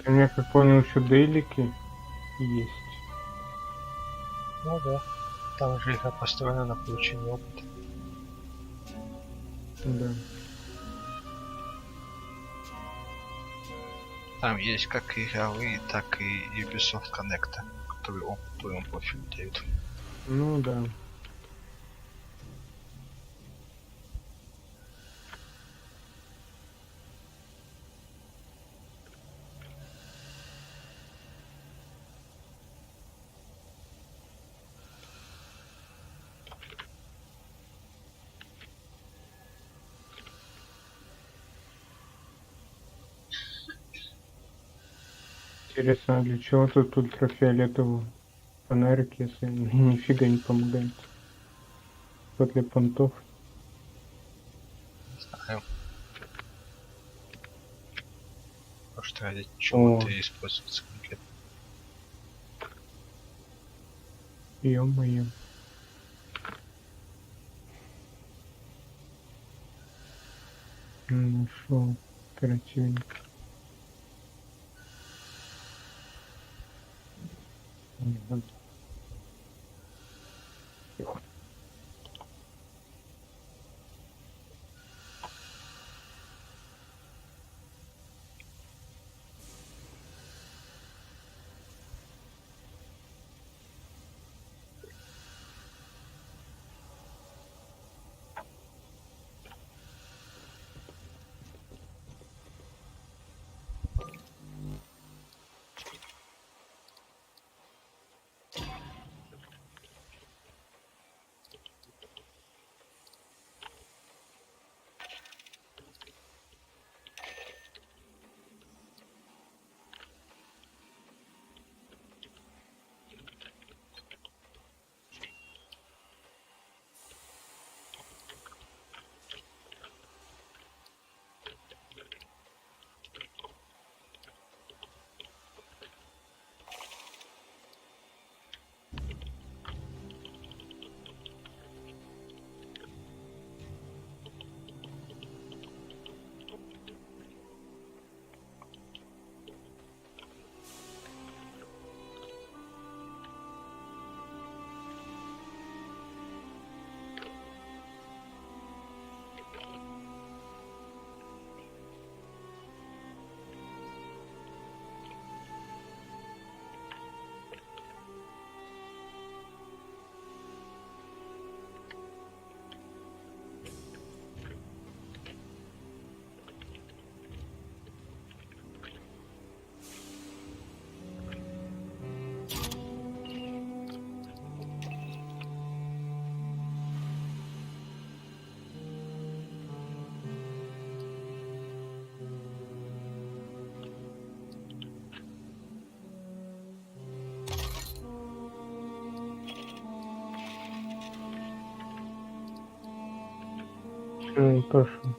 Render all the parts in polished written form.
У меня, как понял, еще дейлики есть. Ну да. Там же игра построена на получении опыта. Да. Там есть как игровые, так и Ubisoft Connect, которые опыт твоему профилю дают. Ну да. Интересно, а для чего тут ультрафиолетовый фонарик, если нифига не помогает? Вот для понтов. Не знаю. Может, ради чего О, ты используется конкретно. ё-моё. Нашел оперативник. Ага. Пошел.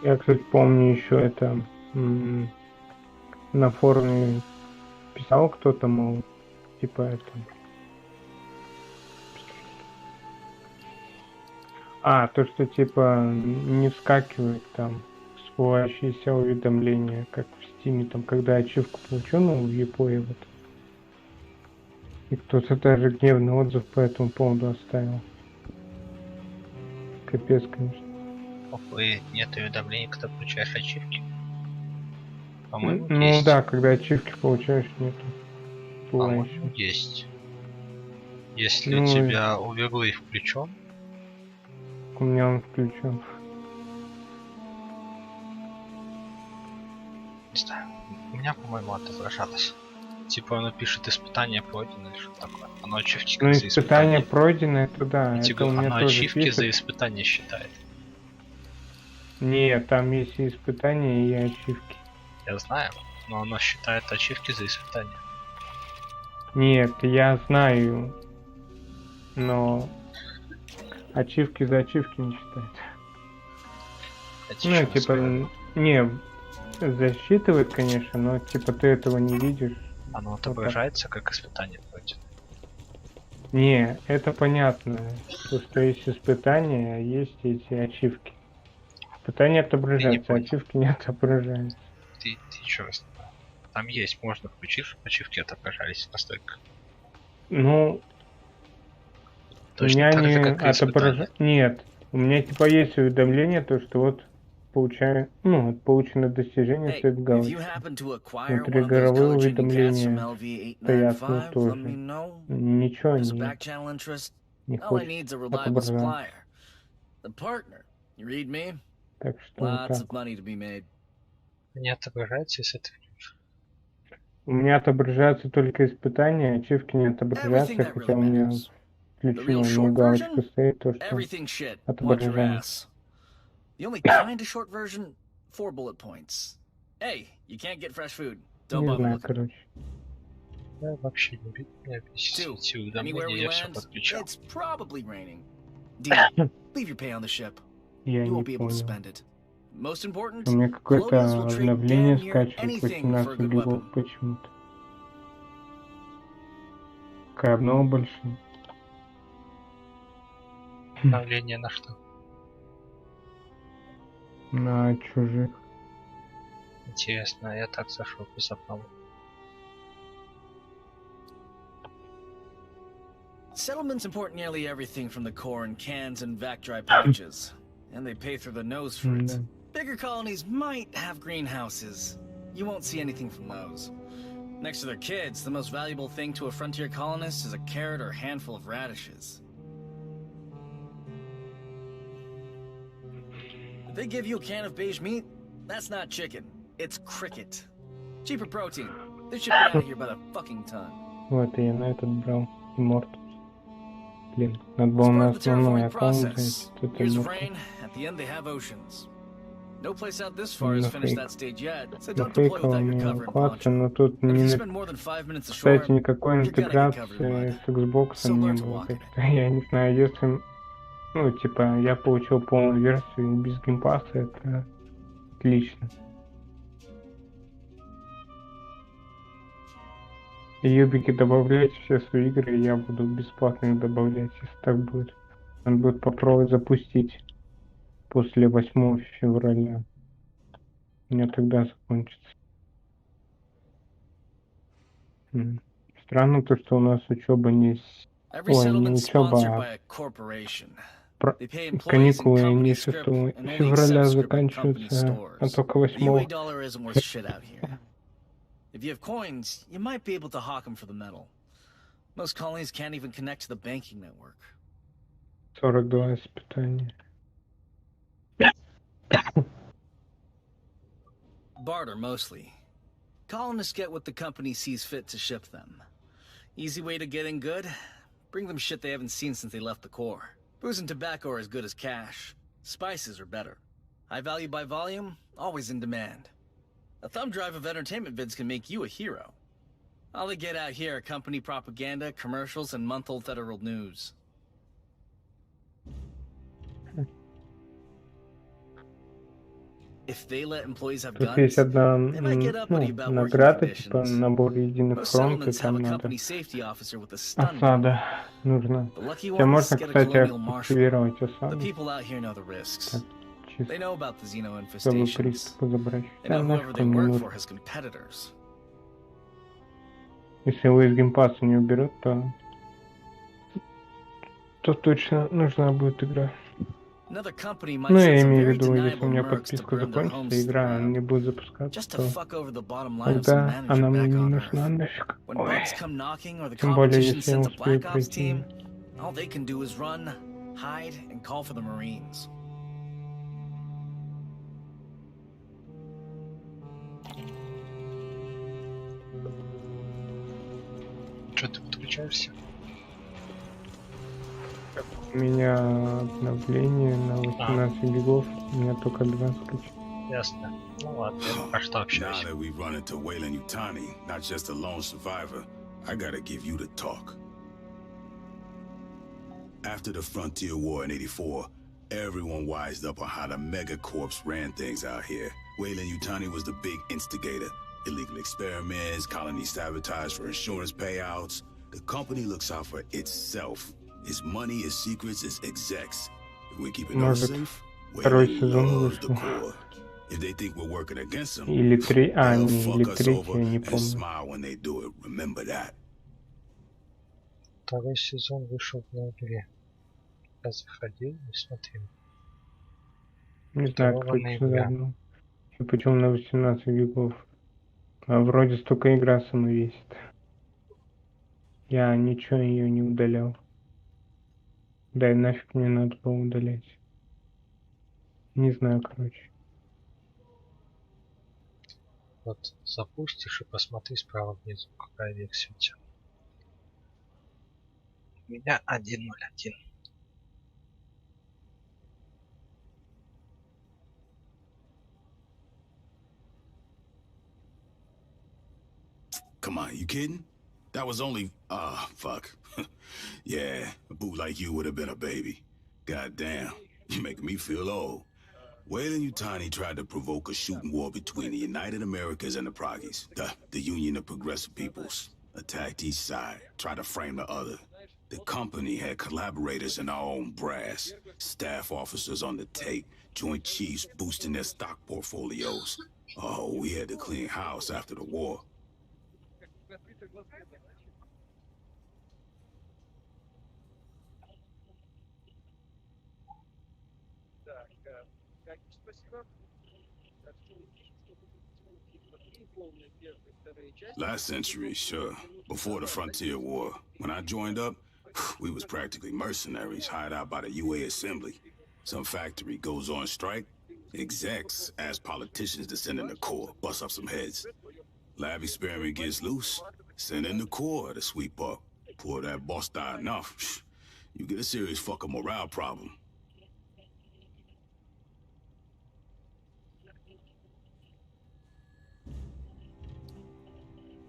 Я, кстати, помню еще это на форуме писал кто-то, мол, типа это. То, что типа не вскакивает там всплывающиеся уведомления, как в Стиме, там, когда ачивку получил, ну, в Японии вот. И кто-то даже гневный отзыв по этому поводу оставил. Капец, конечно. Ой, нет уведомлений, когда получаешь ачивки. По-моему, Ну есть. да, когда ачивки получаешь, нету По-моему, всплывающего. есть. Если у Ну, тебя у Иглы включен, у меня он включен. не знаю, у меня, по-моему, отображалось. Типа оно пишет испытание пройдено или что такое. Оно ачивки Ну, как за испытание испытание. пройдено, это да, Я тебе это у говорю, меня оно тоже ачивки пишет. за испытание считает. Нет, там есть и испытания, и ачивки. Я знаю, но оно считает ачивки за испытание. Нет, я знаю, но ачивки за ачивки не считает. Это Ну, что типа, сказали? не, засчитывает, конечно, но типа ты этого не видишь. Оно Вот так. отображается как испытание пройдено. Не, это понятно, то, что есть испытания, а есть эти ачивки. Испытания Ты не отображаются, понял. ачивки не отображаются. Ты еще раз. Там есть, можно включить, чтобы ачивки отображались настолько. Ну, у Точно меня так же, не как и испытания. отображается. Нет, у меня типа есть уведомление, то, что вот получаю, ну, получено достижение Hey, стоит if you галочка. happen to acquire one of those Внутриигровые color-changing cats from уведомления стоят, ну, LV895, let me тоже. know. Ничего There's a нет, back channel interest. не All I хочет need's a reliable отображаться. supplier. The partner. You read me? Так что вот Lots так. of money to be made. Не отображается, если ты У меня отображаются только испытания, ачивки не Everything отображаются, that хотя really у меня matters. The real включена, ну, short галочка version? стоит, то, что Everything shit. Watch your отображается. ass. The only kind of short version, 4 bullet points. Hey, you can't get fresh food. Don't Не bother знаю, looking. короче. Я вообще не видно, я все 2. эти Anywhere уведомления, we я все land, подключал. it's probably raining. D. Leave your pay on the ship. Я You не won't be able to понял. spend it. Most important, У меня какое-то Colonials will trade обновление damn near скачивает anything for a 18 good гигов weapon. почему-то. Какая обнова большая. Обновление на что? На чужих. Интересно, я так зашел без обновы. Settlements import nearly everything from the core in cans and vac dry pouches, and they pay through the nose for it. Да. Bigger colonies might have greenhouses. You won't see anything from those. Next to their kids, the most valuable thing to a frontier colonist is a carrot or handful of radishes. If they give you a can of beige meat, that's not chicken. It's cricket. Cheaper protein. They ship it out of here by the fucking ton. Вот, и я на этот брал. Морт. Блин, надо It's было на part of the основной terraforming аккаунт process. взять. Тут Years of морт. rain, at the end they have oceans. No place out this far has На finished фейк. that stage yet, so На don't deploy фейковом without your мне cover and эвакуация, poncho. но тут But if не you на... spend more than 5 minutes ashore, Кстати, никакой you're gonna get covered in интеграции mud. с Xbox So не learn to было. walk in it. Как-то. Я не знаю, если... Ну, типа, я получил полную версию без геймпасса, это отлично. И юбики добавлять все свои игры, я буду бесплатно их добавлять, если так будет. Надо будет попробовать запустить после 8 февраля. У меня тогда закончится. Странно то, что у нас учеба не... Every Ой, не settlement's sponsored учеба, by a corporation. а They pay employees in каникулы не company 6 script and only февраля accept script at company заканчиваются, а stores. только The UA 8. dollar isn't worth shit out here. If you have coins, you might be able to hawk them for the metal. Most colonies can't even connect to the banking network. 42 испытания. Barter, mostly. Colonists get what the company sees fit to ship them. Easy way to get in good? Bring them shit they haven't seen since they left the core. Booze and tobacco are as good as cash. Spices are better. High value by volume, always in demand. A thumb drive of entertainment vids can make you a hero. All they get out here are company propaganda, commercials, and month-old federal news. If they let employees have Тут guns, есть одна they might get uppity about working награда, типа conditions. набор единых Most фронт, и settlements have там a надо company safety officer with a stun gun. осада нужна. The lucky Хотя ones можно, get a кстати, colonial marshal. активировать The осаду. people out here know the risks. Так, сейчас, They know about the Xeno чтобы infestations. приступы забрать. They Да, know whoever нафиг they он не work нужен. for has competitors. Если его из геймпасса не уберут, то точно нужна будет игра. Another company might Ну, send я some имею в very виду, если у deniable меня mercs to подписка burn their закончится, homes to the игра ground, не будет запускаться, just to то fuck over the bottom line of some тогда manager она мне back не on нужна Earth. нафиг. When Ой. bugs come knocking or the Тем более, competition если я sends a успею Black Ops пройти. team, all they can do is run, hide, and call for the Marines. Че ты подключаешься? У меня обновление на 18 гигов, у меня только 20. Ясно. Ну ладно, я пока что Now общаюсь. that we run into Weyland-Yutani, not just a lone survivor, I gotta give you the talk. After the Frontier War in '84, everyone wised up on how the megacorps ran things out here. Weyland-Yutani was the big instigator. Illegal experiments, colony sabotage for insurance payouts. The company looks out for itself. Its money, its secrets, its execs. If we keep it all Может, safe, второй Weyland сезон loves the вышел. core. If they think we're working against them, Или три, they'll не, или fuck us третий, over я не and помню. smile when they do it. Remember that. Второй сезон вышел в ноябре. Я заходил и смотрел. Не знаю, 2 точно ноября. давно. И почему на 18 гигов? А вроде столько игра сама весит. Я ничего ее не удалял. Да и нафиг мне надо было удалять. Не знаю, короче. Вот запустишь и посмотри справа внизу, какая версия у тебя. У меня 1.01. Come on, you kidding? That was only... fuck. Yeah, a boot like you would have been a baby. Goddamn, you make me feel old. Weyland-Yutani tried to provoke a shooting war between the United Americas and the Proggies, the Union of Progressive Peoples. Attacked each side, tried to frame the other. The company had collaborators in our own brass, staff officers on the take, Joint Chiefs boosting their stock portfolios. Oh, we had to clean house after the war. Last century, sure. Before the Frontier War. When I joined up, we was practically mercenaries hired out by the UA Assembly. Some factory goes on strike. Execs ask politicians to send in the Corps, bust up some heads. Lab experiment gets loose, send in the Corps to sweep up. Pour that boss die enough, you get a serious fucking morale problem.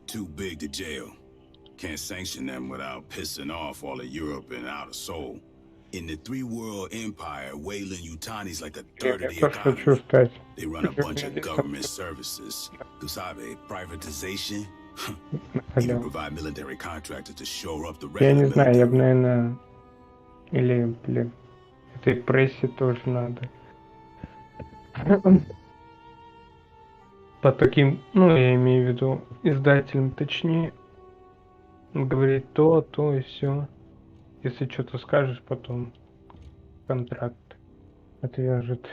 Too big to jail. Can't sanction them without pissing off all of Europe and Outer Soul. In the three-world empire, Weyland-Yutani's like a third of Я the тоже хочу economy. стать. They run a bunch of government services. Tu sabe, privatization. Even provide military contractors to shore up the Я regular не знаю, я бы, military. наверное... Или, блин, этой прессе тоже надо. По таким, ну, я имею в виду, издателям, точнее, говорить то и все. Если что-то скажешь, потом контракт отвяжет.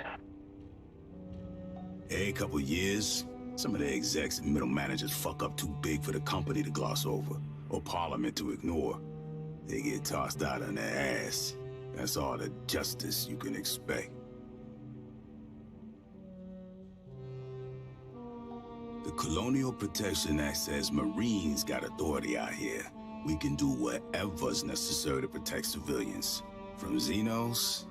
Every couple years, some of the execs and middle managers fuck up too big for the company to gloss over, or parliament to ignore. They get tossed out on their ass. That's all the justice you can expect. The Colonial Protection Act says Marines got authority out here. We can do whatever's necessary to protect civilians, from Xenos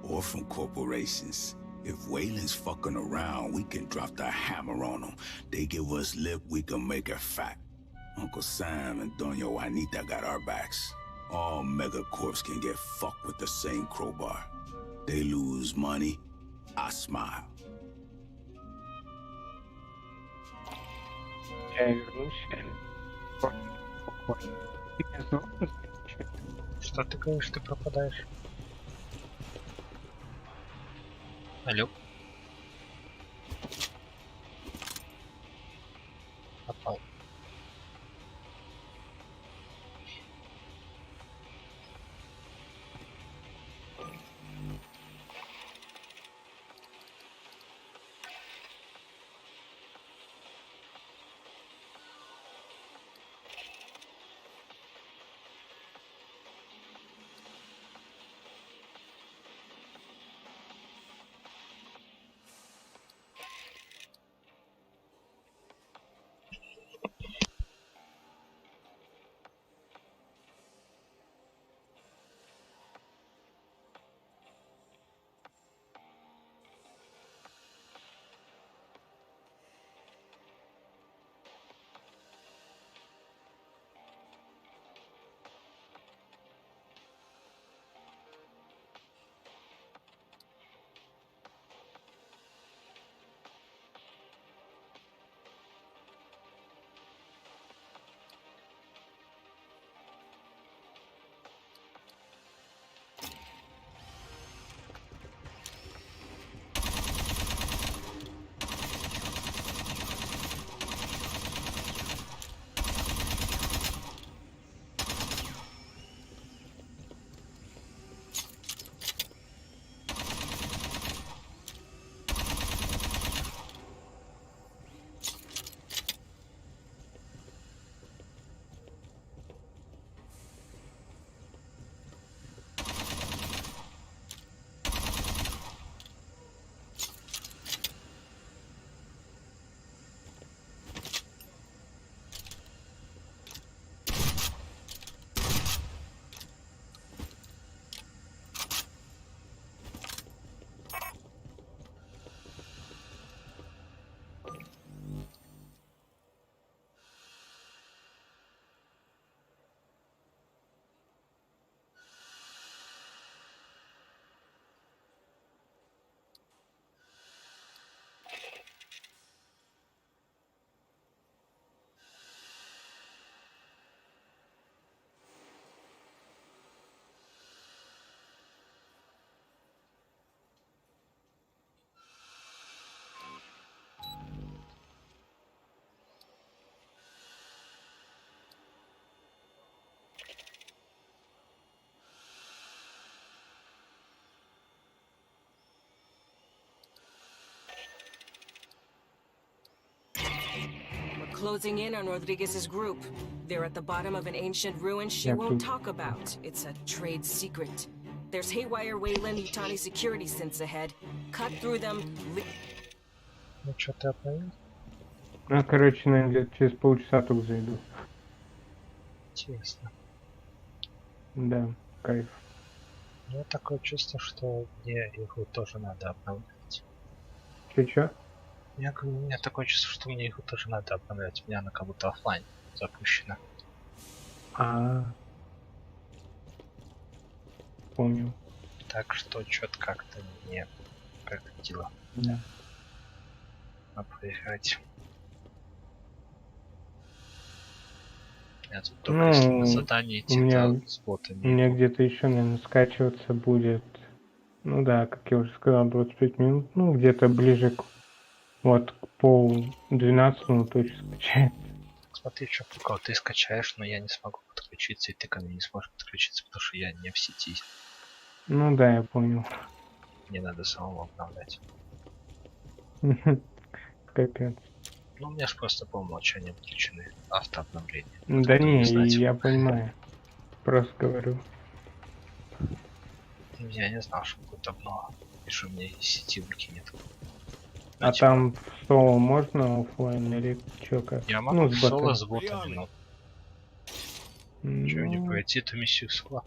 or from corporations. If Weyland's fucking around, we can drop the hammer on them. They give us lip, we can make it fat. Uncle Sam and Doña Juanita got our backs. All megacorps can get fucked with the same crowbar. They lose money, I smile. Я вернусь. Что ты говоришь, ты пропадаешь? Алло. Попал. Closing in on Rodriguez's group. They're at the bottom of an ancient ruin she Yeah, won't too. talk about. It's a trade secret. There's haywire Wayland Utani security synths ahead. Cut through them. Ну что ты оповел? Ну, короче, наверное, где-то через полчаса только зайду. Интересно. Да, кайф. У меня такое чувство, что мне игру тоже надо обновлять. Чё? Я говорю, у меня такое чувство, что мне игру тоже надо обновлять. У меня она как будто оффлайн запущена. Понял. Так что что-то как-то не прокатило. Да. Надо поиграть. Я тут только если на задание идти, то с У ботами. меня где-то еще, наверное, скачиваться будет. Ну да, как я уже сказал, 25 минут. Ну, где-то ближе к вот к 11:30 точно скачает. Смотри, что прикол, ты скачаешь, но я не смогу подключиться, и ты ко мне не сможешь подключиться, потому что я не в сети. Ну да, я понял. Мне надо самому обновлять. Капец. Ну, у меня же просто по умолчанию включены автообновления. Да Кто не, знать. я понимаю. Просто говорю. Я не знал, что будет обнова. И что у меня и сети выкинет. А типа, там в соло можно оффлайн или чё как? я могу Ну, в с соло ботом. с ботами, но чё не Ну, пройти эту миссию соло?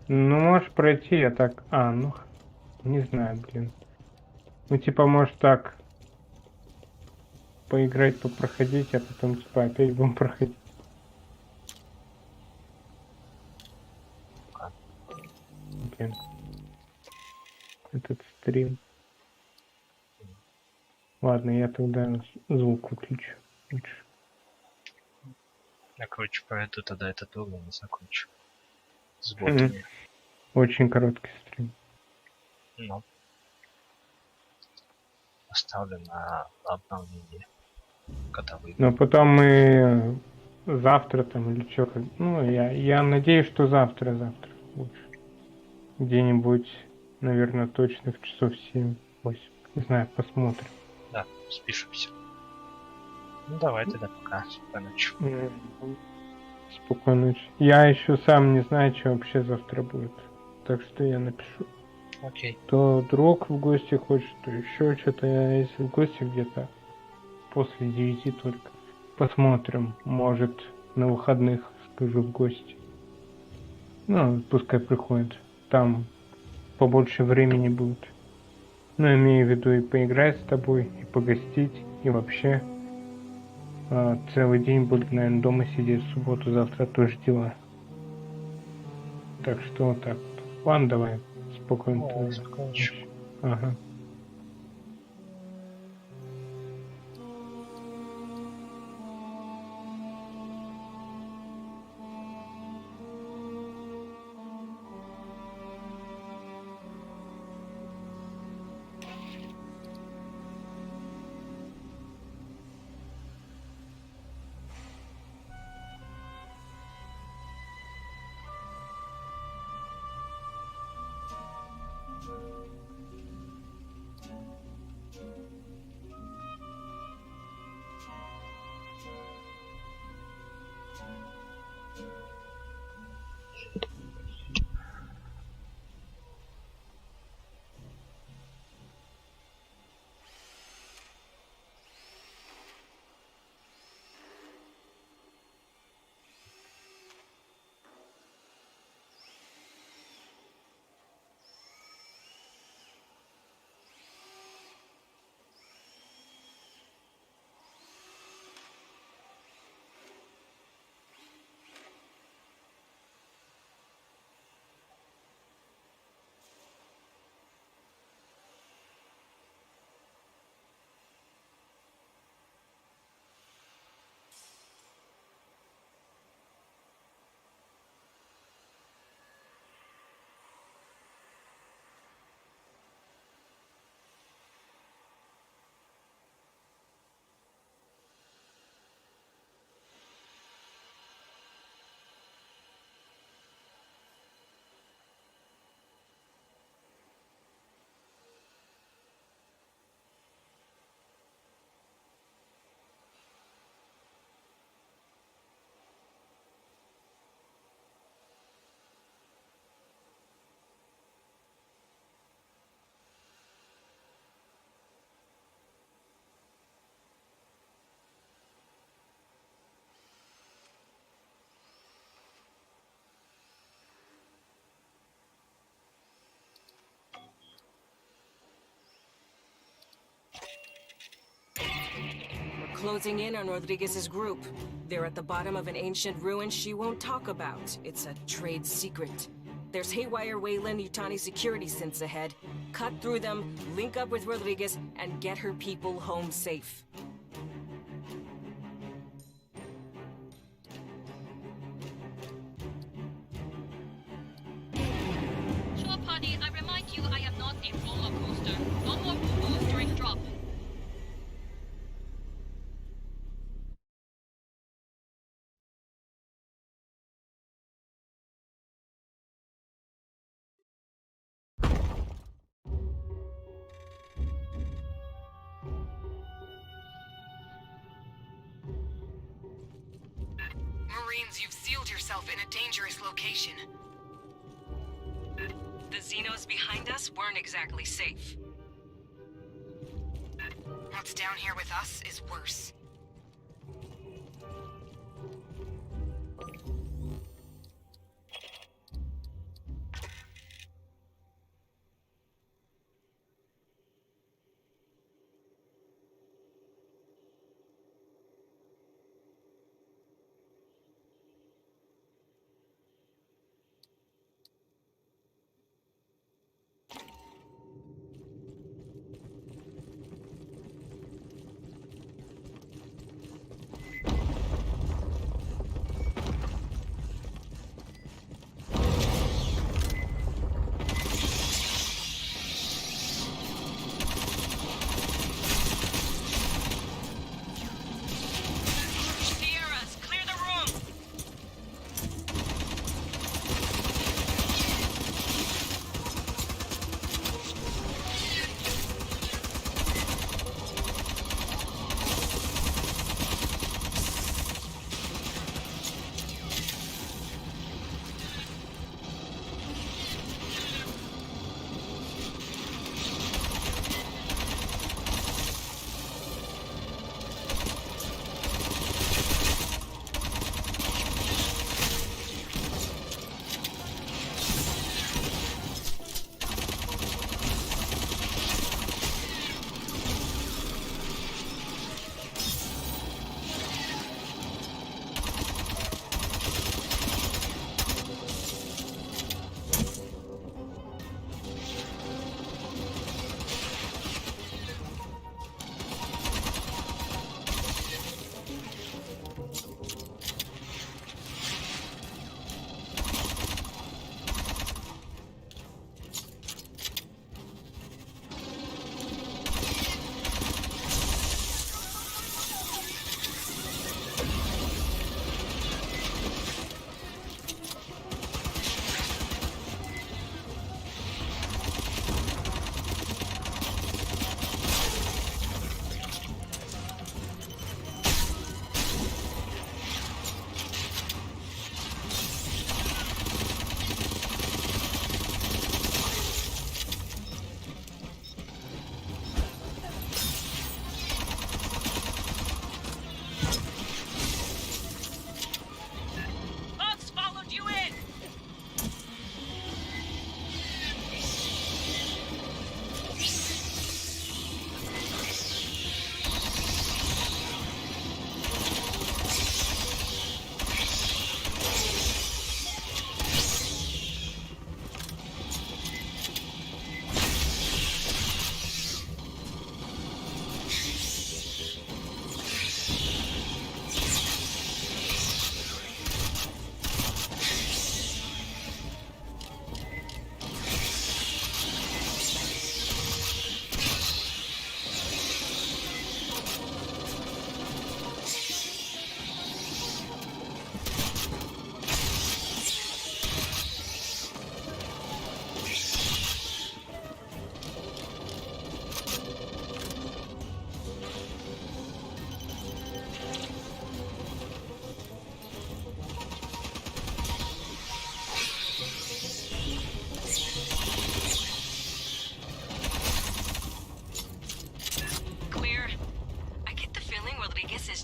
ну, можешь пройти, я так... ну, не знаю, блин. Ну, типа, может так поиграть, попроходить, а потом, типа, опять будем проходить. Блин. Этот стрим. Ладно, я тогда звук выключу. Лучше. Я, короче, пройду тогда этот уровень и закончу. С ботами. Очень короткий стрим. Ну, оставлю на обновление, когда выйду. Но потом мы завтра там или что, ну, я надеюсь, что завтра лучше. Где-нибудь, наверное, точных часов 7-8. Не знаю, посмотрим. Да, спишемся. Ну давай тогда пока. Спокойной ночи. Спокойной ночи. Я еще сам не знаю, что вообще завтра будет. Так что я напишу. Окей. То друг в гости хочет, то еще что-то. Я если в гости где-то после 9 только. Посмотрим. Может, на выходных скажу в гости. Ну, пускай приходит. Там побольше времени будет. Ну, имею в виду и поиграть с тобой, и погостить, и вообще целый день буду, наверное, дома сидеть. В субботу, завтра тоже дела. Так что вот так вот. Ладно, давай. Спокойной Давай, спокойной ночи. ночи. Ага. We're closing in on Rodriguez's group. They're at the bottom of an ancient ruin she won't talk about. It's a trade secret. There's haywire Wayland Yutani security synths ahead. Cut through them, link up with Rodriguez, and get her people home safe. Sure, Party, I remind you I am not a roller coaster. No more boo-boos during drop. Marines, you've sealed yourself in a dangerous location. The Xenos behind us weren't exactly safe. What's down here with us is worse.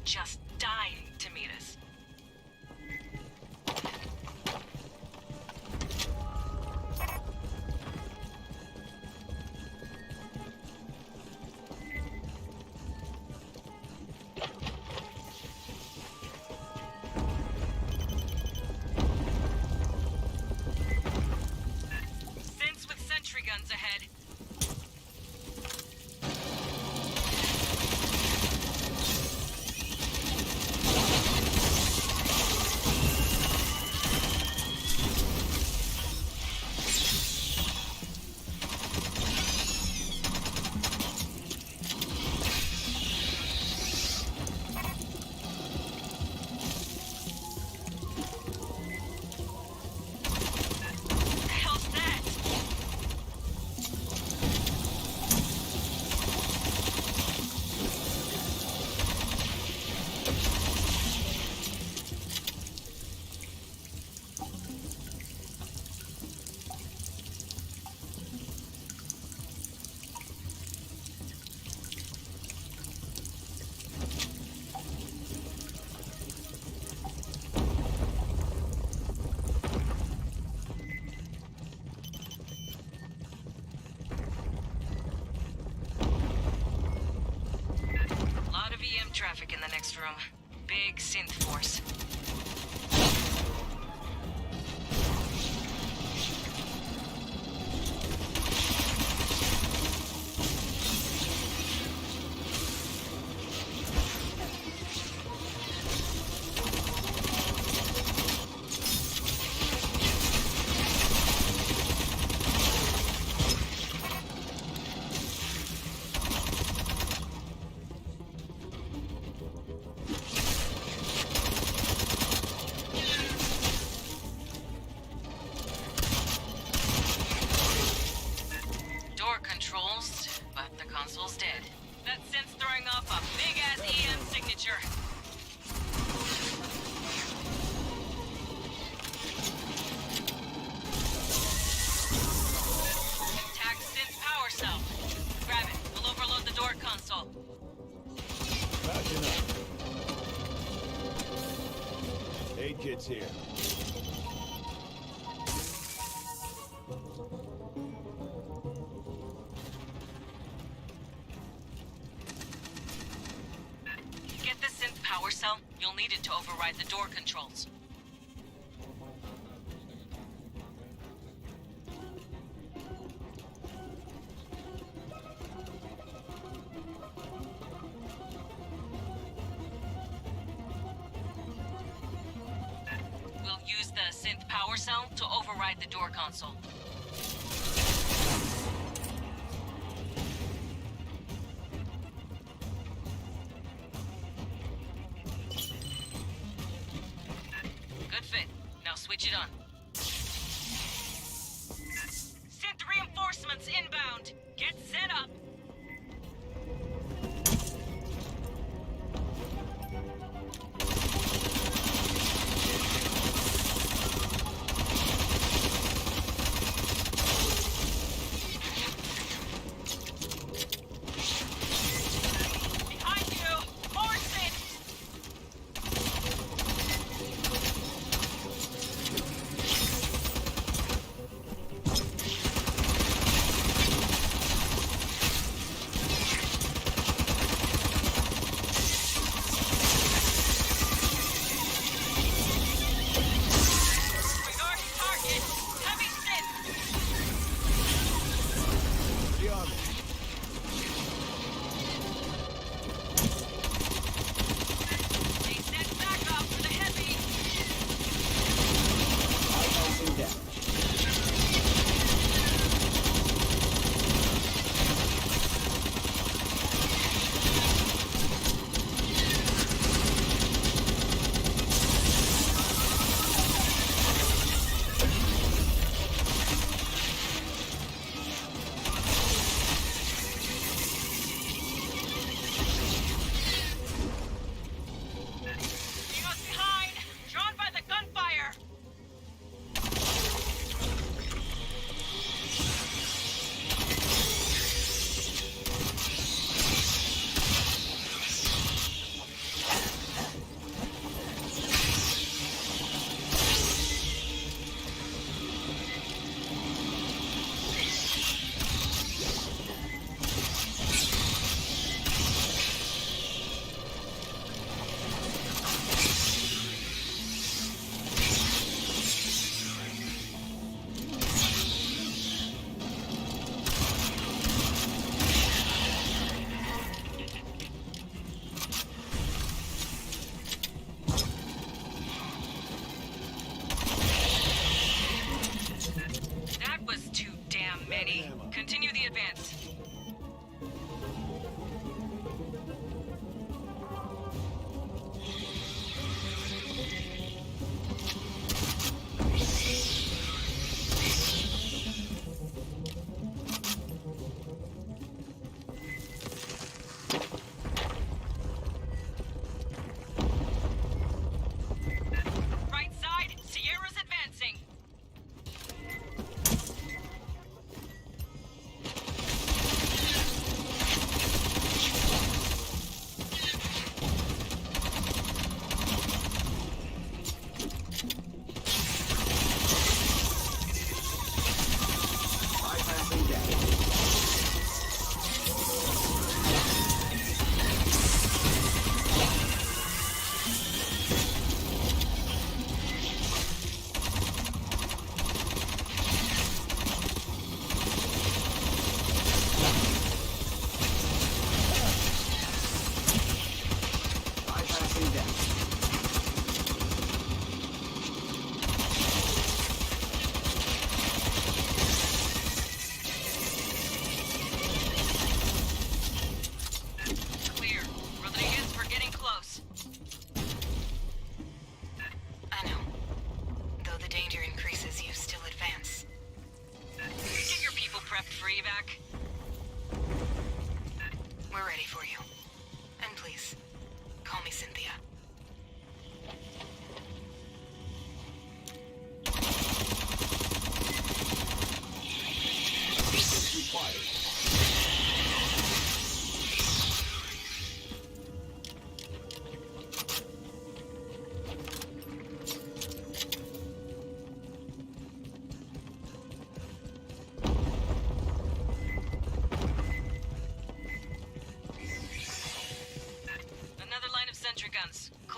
just dying to meet us. Synths with sentry guns ahead. The hell's that? Lot of EM traffic in the next room. Big synth force. Door controls, but the console's dead. That synth's throwing off a big-ass EM signature. Tag synth power cell. Grab it. We'll overload the door console. Patching up. Aid kit's here. Get the synth power cell. You'll need it to override the door controls. We'll use the synth power cell to override the door console. Good fit. Now switch it on. Synth reinforcements inbound. Get set up. Behind you! More synths!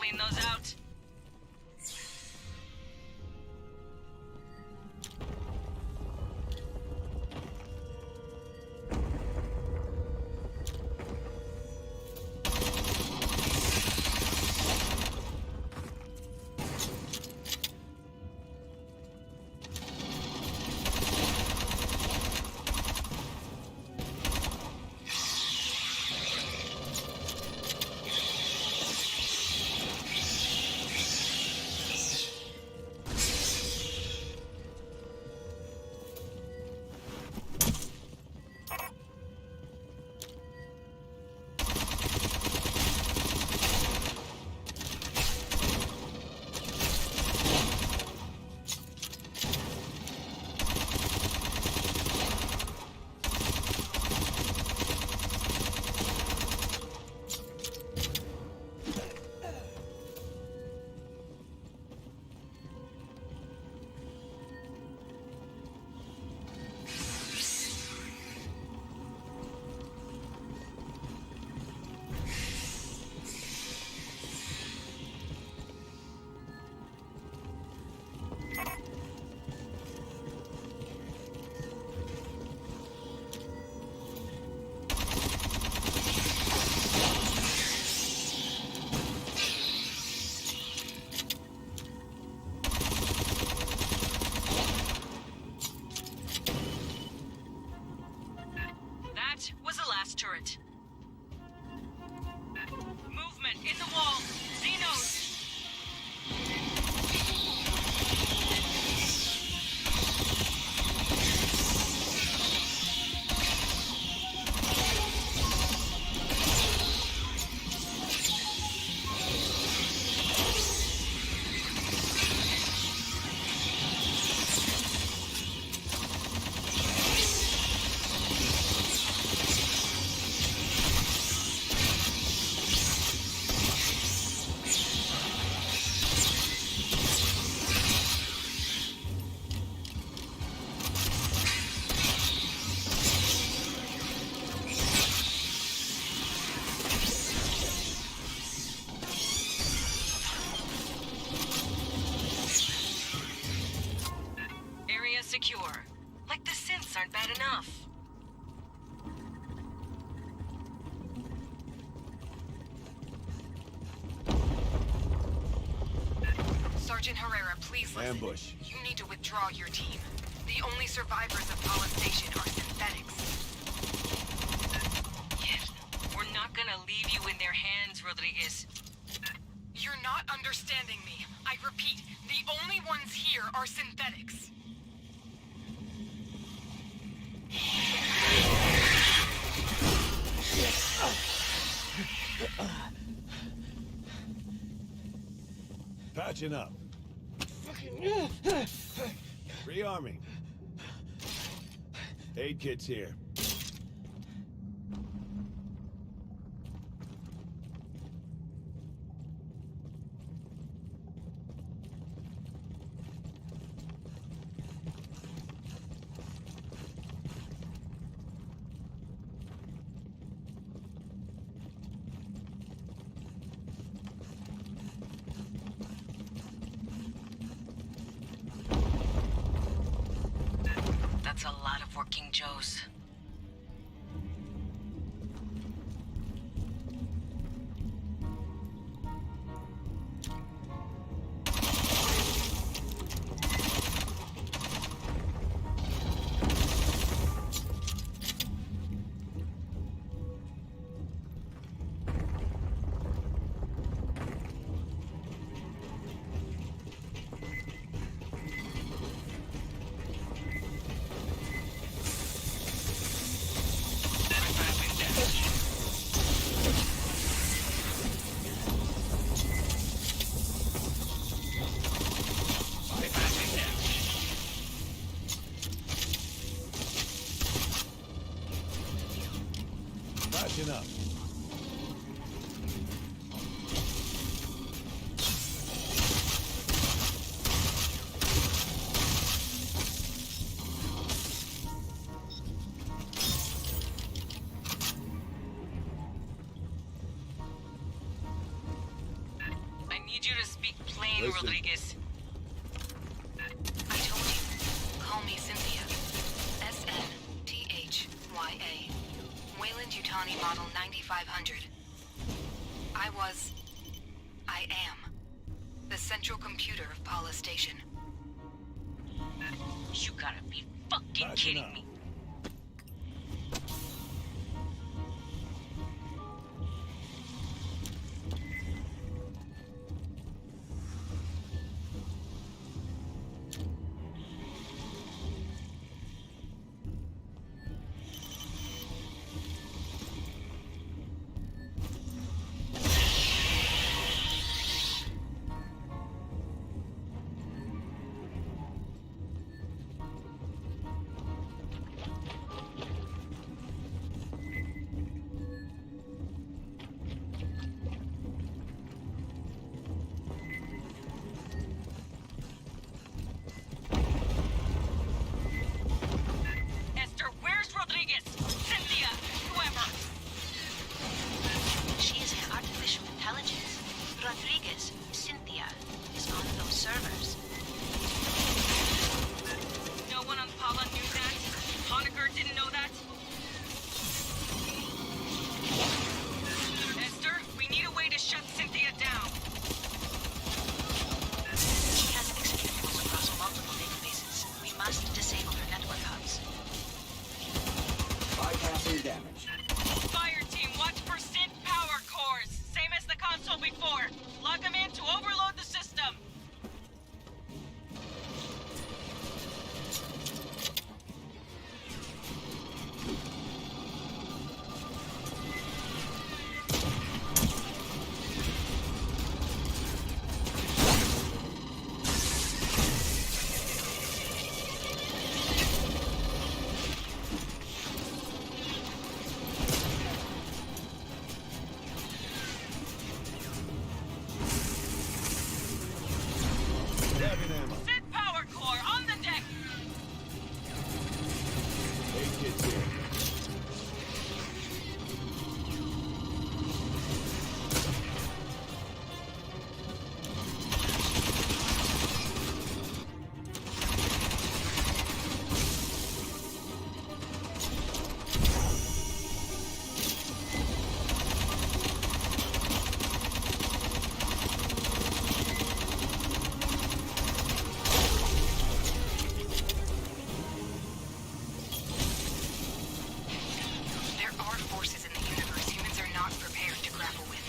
clean those out. Turret. Movement in the wall. Xenos. Secure. Like the synths aren't bad enough. Sergeant Herrera, please listen. Ambush. You need to withdraw your team. The only survivors of Paula's Station are synthetics. Yet, we're not gonna leave you in their hands, Rodriguez. You're not understanding me. I repeat, the only ones here are synthetics. Patching up. Rearming. Aid kit's here. That's a lot of working Joes. Need you to speak plain, Listen. Rodriguez. I told you. Call me Cynthia. SNTHYA. Wayland Yutani Model 9500. I am the central computer of Paula Station. You gotta be fucking Patching kidding up. me. Esther, where's Rodriguez? Cynthia, whoever. She is an artificial intelligence. Rodriguez, Cynthia, is on those servers. No one on Paula knew that? Honecker didn't know that? Esther, we need a way to shut Cynthia down. She has executables across multiple databases. We must disable her network hubs. Bypassing damage. Fireteam, watch for synth power cores. Same as the console before. Log them in to overload the system. Grabbing ammo. Synth power core on the deck. 8 kids here. There are forces in the universe humans are not prepared to grapple with.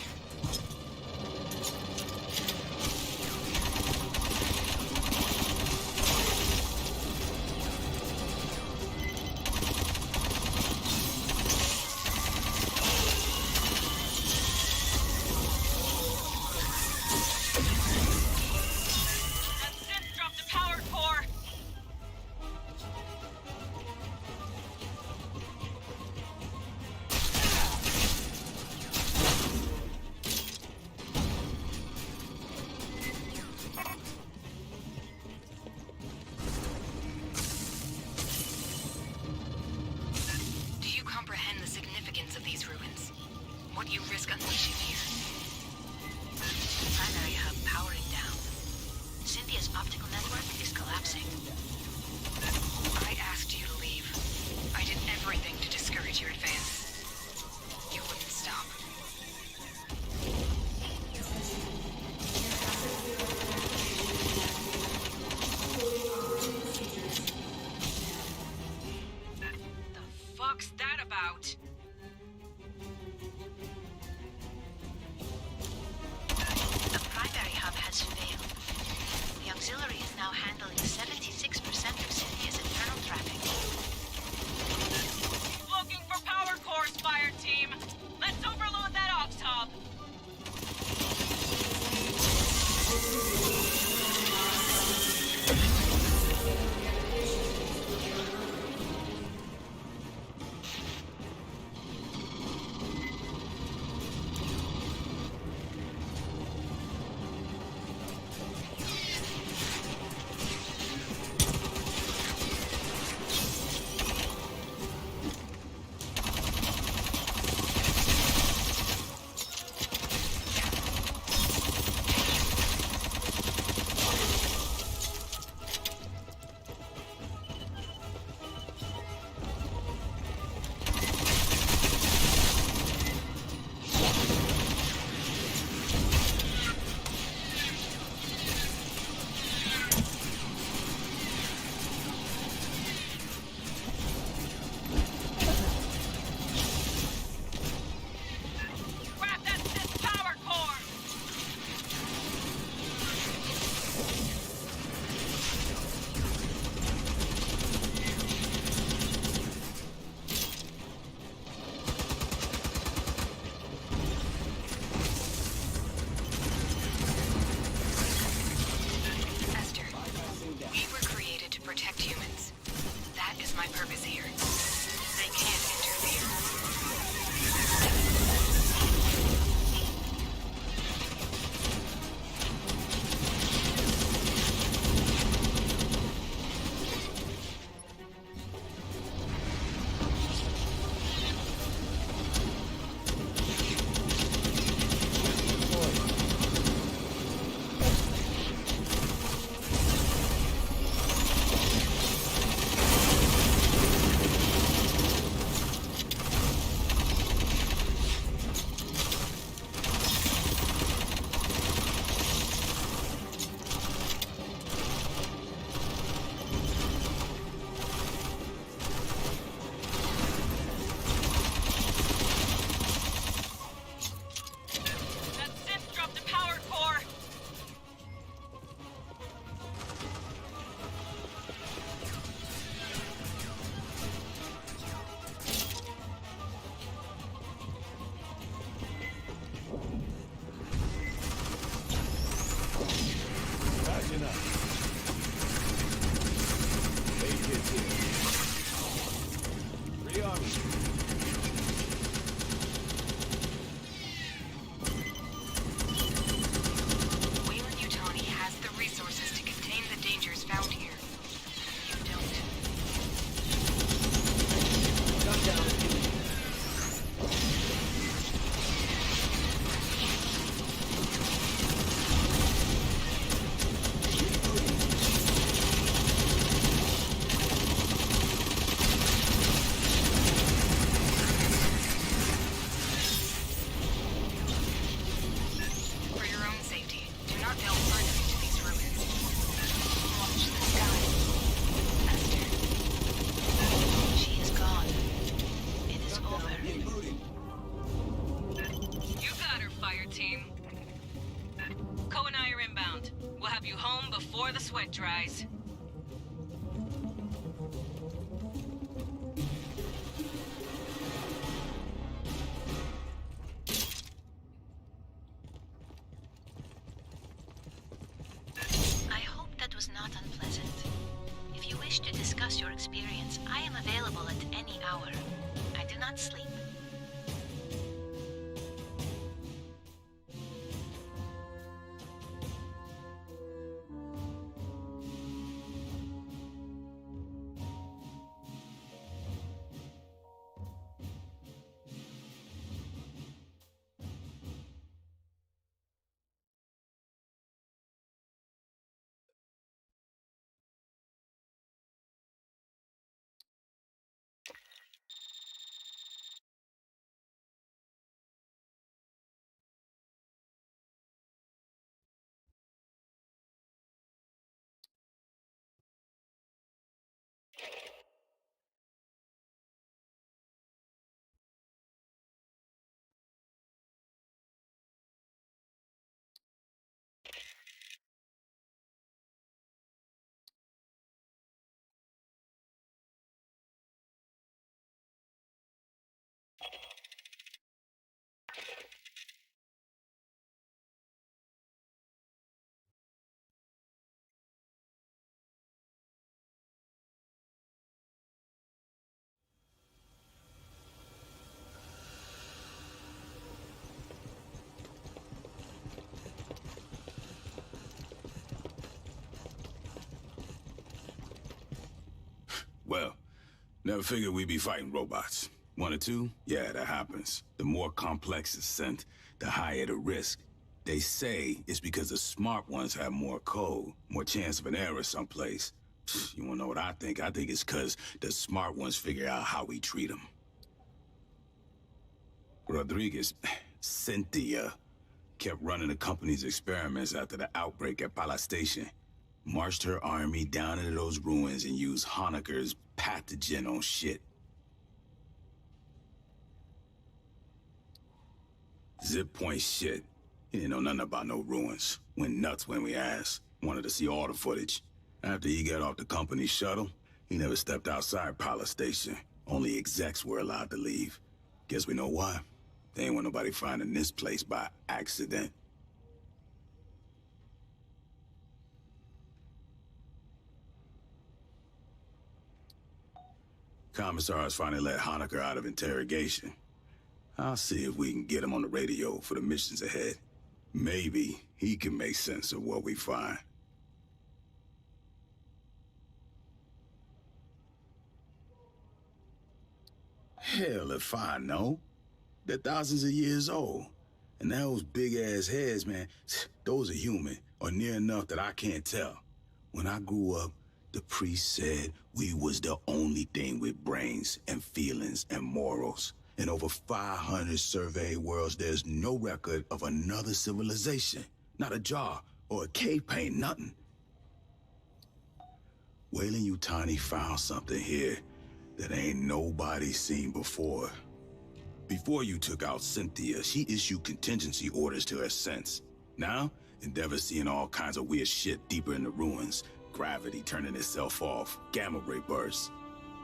That synth dropped a power core. Do you comprehend the significance of these ruins? What you risk unleashing here? Primary hub powering down. Cynthia's optical network is collapsing. I asked you to leave. I did everything to discourage your advance. You wouldn't stop. The fuck's that about? The primary hub has failed. The auxiliary is now handling 76% have you home before the sweat dries. I hope that was not unpleasant. If you wish to discuss your experience, I am available at any hour. I do not sleep. Well, never figured we'd be fighting robots. One or two? Yeah, that happens. The more complex the scent, the higher the risk. They say it's because the smart ones have more code, more chance of an error someplace. You wanna know what I think? I think it's because the smart ones figure out how we treat them. Rodriguez, Cynthia, kept running the company's experiments after the outbreak at Pala Station. Marched her army down into those ruins and used Honecker's pathogen on shit. Zip point shit. He didn't know nothing about no ruins. Went nuts when we asked. Wanted to see all the footage. After he got off the company shuttle, he never stepped outside Pala Station. Only execs were allowed to leave. Guess we know why. They ain't want nobody finding this place by accident. Commissar's finally let Honecker out of interrogation. I'll see if we can get him on the radio for the missions ahead. Maybe he can make sense of what we find. Hell if I know. They're thousands of years old. And those big-ass heads, man, those are human, or near enough that I can't tell. When I grew up, the priest said we was the only thing with brains and feelings and morals. In over 500 surveyed worlds, there's no record of another civilization. Not a jar or a cave paint, nothing. Wayland Yutani found something here that ain't nobody seen before. Before you took out Cynthia, she issued contingency orders to her sense. Now, Endeavor's seeing all kinds of weird shit deeper in the ruins. Gravity turning itself off, gamma ray bursts.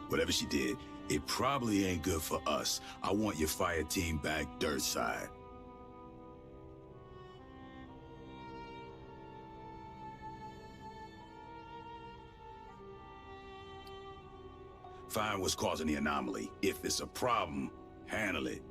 Whatever she did, it probably ain't good for us. I want your fire team back dirt side. Find what's causing the anomaly. If it's a problem, handle it.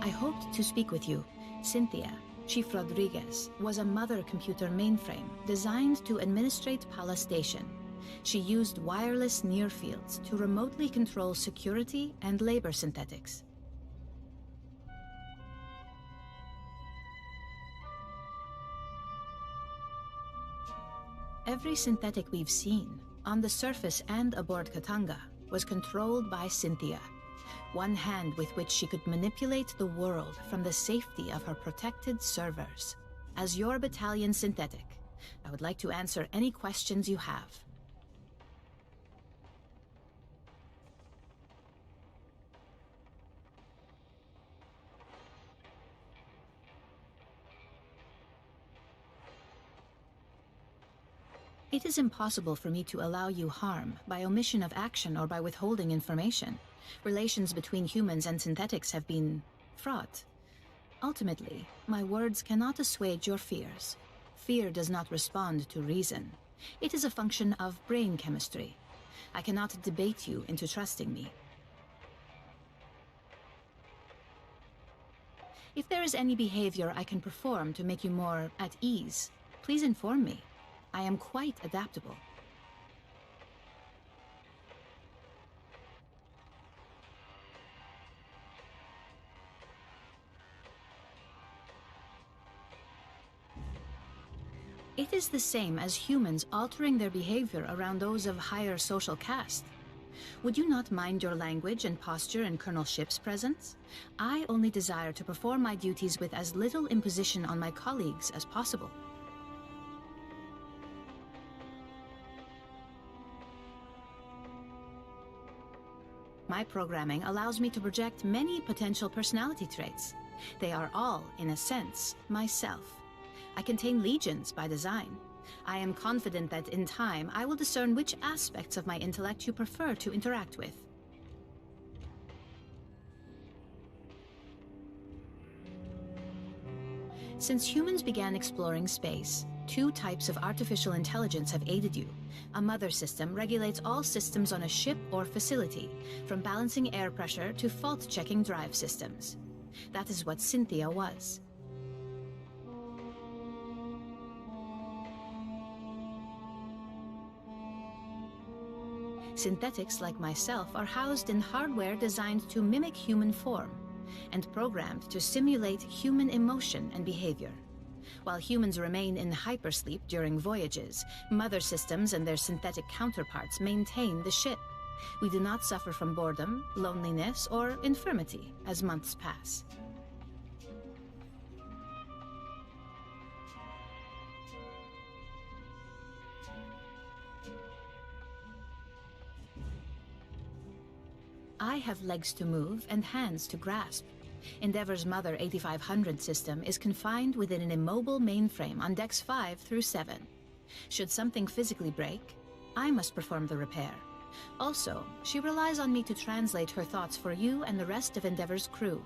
I hoped to speak with you. Cynthia, Chief Rodriguez, was a mother computer mainframe designed to administrate Pala Station. She used wireless near fields to remotely control security and labor synthetics. Every synthetic we've seen, on the surface and aboard Katanga, was controlled by Cynthia. One hand with which she could manipulate the world from the safety of her protected servers. As your battalion synthetic, I would like to answer any questions you have. It is impossible for me to allow you harm by omission of action or by withholding information. Relations between humans and synthetics have been fraught. Ultimately, my words cannot assuage your fears. Fear does not respond to reason. It is a function of brain chemistry. I cannot debate you into trusting me. If there is any behavior I can perform to make you more at ease, please inform me. I am quite adaptable. It is the same as humans altering their behavior around those of higher social caste. Would you not mind your language and posture in Colonel Ship's presence? I only desire to perform my duties with as little imposition on my colleagues as possible. My programming allows me to project many potential personality traits. They are all, in a sense, myself. I contain legions by design. I am confident that in time I will discern which aspects of my intellect you prefer to interact with. Since humans began exploring space, two types of artificial intelligence have aided you. A mother system regulates all systems on a ship or facility, from balancing air pressure to fault-checking drive systems. That is what Cynthia was. Synthetics like myself are housed in hardware designed to mimic human form and programmed to simulate human emotion and behavior. While humans remain in hypersleep during voyages, mother systems and their synthetic counterparts maintain the ship. We do not suffer from boredom, loneliness, or infirmity as months pass. I have legs to move and hands to grasp. Endeavor's Mother 8500 system is confined within an immobile mainframe on decks 5 through 7. Should something physically break, I must perform the repair. Also, she relies on me to translate her thoughts for you and the rest of Endeavor's crew.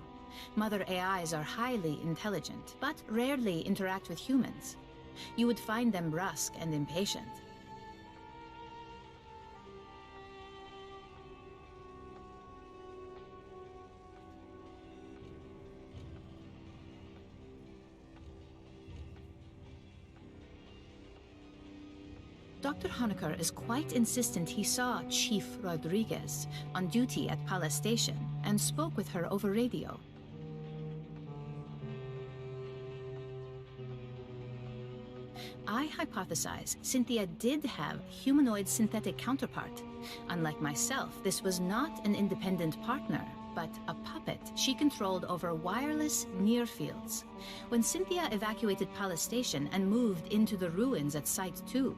Mother AIs are highly intelligent, but rarely interact with humans. You would find them brusque and impatient. Dr. Honecker is quite insistent he saw Chief Rodriguez on duty at Palace Station and spoke with her over radio. I hypothesize Cynthia did have humanoid synthetic counterpart. Unlike myself, this was not an independent partner, but a puppet she controlled over wireless near fields. When Cynthia evacuated Palace Station and moved into the ruins at Site 2,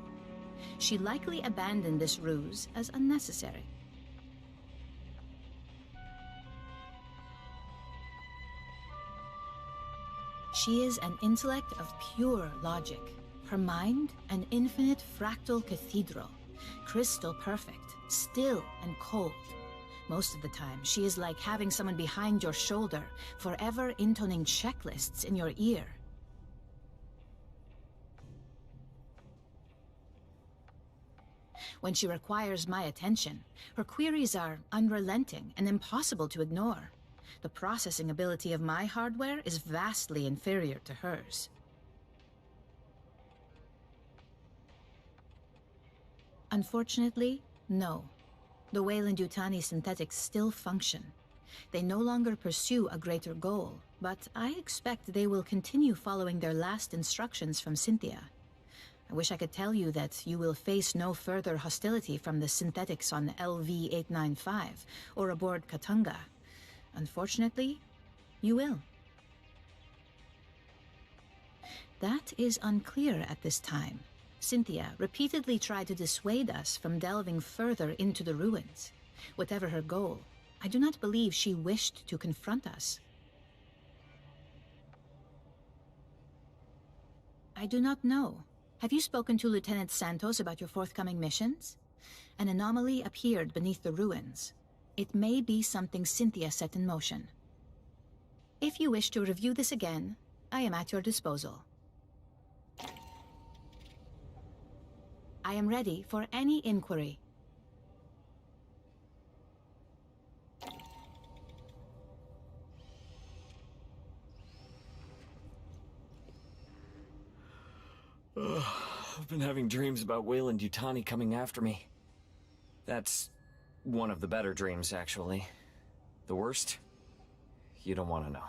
she likely abandoned this ruse as unnecessary. She is an intellect of pure logic. Her mind, an infinite fractal cathedral, crystal perfect, still and cold. Most of the time, she is like having someone behind your shoulder, forever intoning checklists in your ear. When she requires my attention, her queries are unrelenting and impossible to ignore. The processing ability of my hardware is vastly inferior to hers. Unfortunately, no. The Weyland-Yutani synthetics still function. They no longer pursue a greater goal, but I expect they will continue following their last instructions from Cynthia. I wish I could tell you that you will face no further hostility from the synthetics on LV-895 or aboard Katunga. Unfortunately, you will. That is unclear at this time. Cynthia repeatedly tried to dissuade us from delving further into the ruins. Whatever her goal, I do not believe she wished to confront us. I do not know. Have you spoken to Lieutenant Santos about your forthcoming missions? An anomaly appeared beneath the ruins. It may be something Cynthia set in motion. If you wish to review this again, I am at your disposal. I am ready for any inquiry. I've been having dreams about Weyland-Yutani coming after me. That's one of the better dreams, actually. The worst? You don't want to know.